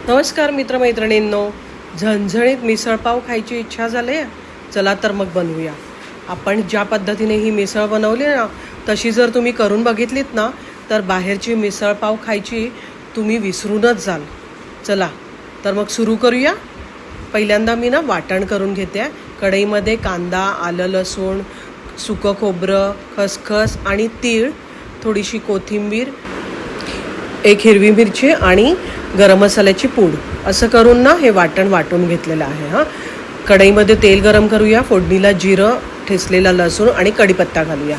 नमस्कार मित्रमैत्रिणींनो, झणझणीत मिसळपाव खायची इच्छा झाली. चला तर मग बनवूया. आपण ज्या पद्धतीने ही मिसळ बनवली ना, तशी जर तुम्ही करून बघितलीत ना, तर बाहेरची मिसळपाव खायची तुम्ही विसरूनच जाल. चला तर मग सुरू करूया. पहिल्यांदा मी ना वाटण करून घेते. कढईमध्ये कांदा, आलं लसूण, सुकं खोबरं, खसखस आणि तीळ, थोडीशी कोथिंबीर, एक हिरवी मिरची आणि गरम मसाल्याची पूड असं करून ना हे वाटण वाटून घेतलेलं आहे. कढईमध्ये तेल गरम करूया. फोडणीला जिरं, ठेचलेला लसूण आणि कढीपत्ता घालूया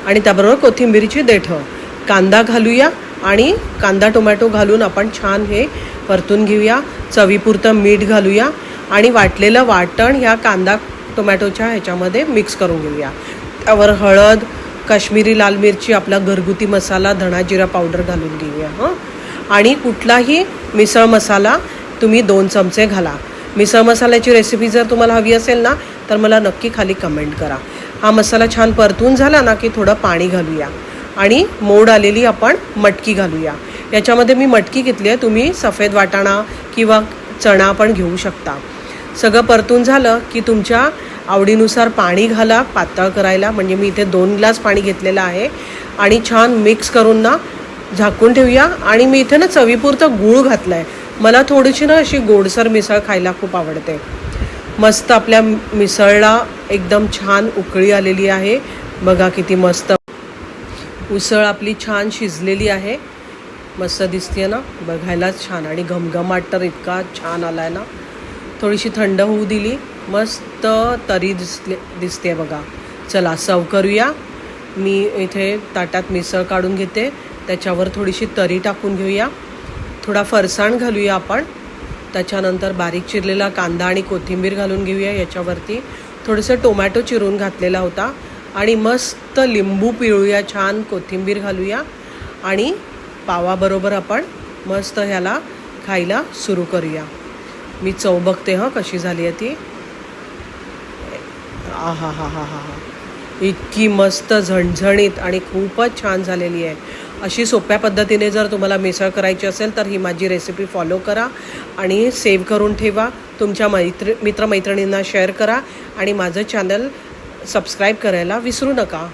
आणि त्याबरोबर कोथिंबीरची देठं, कांदा घालूया आणि कांदा टोमॅटो घालून आपण छान हे परतून घेऊया. चवीपुरतं मीठ घालूया आणि वाटलेलं वाटण ह्या कांदा टोमॅटोच्या ह्याच्यामध्ये मिक्स करून घेऊया. त्यावर हळद, काश्मीरी लाल मिरची, आपला घरगुती मसाला, धणा जिरा पावडर घालून घेऊया. आणि कुठलाही मिसळ मसाला तुम्ही 2 चमचे घाला. मिसळ मसाल्याची रेसिपी जर तुम्हाला हवी असेल ना, तर मला नक्की खाली कमेंट करा. हा मसाला छान परतून झाला ना की थोडं पाणी घालूया आणि मोड आलेली आपण मटकी घालूया. याच्यामध्ये मी मटकी घेतली आहे. तुम्ही सफेद वाटाणा किंवा चणा पण घेऊ शकता. सगळं परतून झालं की तुमच्या आवडीनुसार पाणी घाला पातळ करायला. म्हणजे मी इथे 2 ग्लास पाणी घेतलेलं आहे आणि छान मिक्स करून ना झाकून ठेवूया. आणि मी इथे ना चवीपुरतं गूळ घातला आहे. मला थोडीशी ना अशी गोडसर मिसळ खायला खूप आवडते. मस्त आपल्या मिसळला एकदम छान उकळी आलेली आहे. बघा किती मस्त उसळ आपली छान शिजलेली आहे. मस्त दिसते ना, बघायलाच छान आणि घमघमाट तर इतका छान आला आहे ना. थोडीशी थंड होऊ दिली, मस्त तरी दिसते बघा. चला सर्व करूया. मी इथे ताटात मिसळ काढून घेते. त्याच्यावर थोडीशी तरी टाकून घेऊया. थोडा फरसाण घालूया आपण. त्याच्यानंतर बारीक चिरलेला कांदा आणि कोथिंबीर घालून घेऊया. याच्यावरती थोडंसं टोमॅटो चिरून घातलेला होता आणि मस्त लिंबू पिळूया. छान कोथिंबीर घालूया आणि पावाबरोबर आपण मस्त ह्याला खायला सुरू करूया. मी चव बघते कशी झाली आहे ती. आहा हा हा हा हा, इतकी मस्त झणझणीत आणि खूपच छान झालेली आहे. अशी सोप्या पद्धतीने जर तुम्हाला मिसळ करायची असेल तर ही माझी रेसिपी फॉलो करा आणि सेव्ह करून ठेवा. तुमच्या मित्रमैत्रिणींना शेअर करा आणि माझं चॅनल सबस्क्राईब करायला विसरू नका.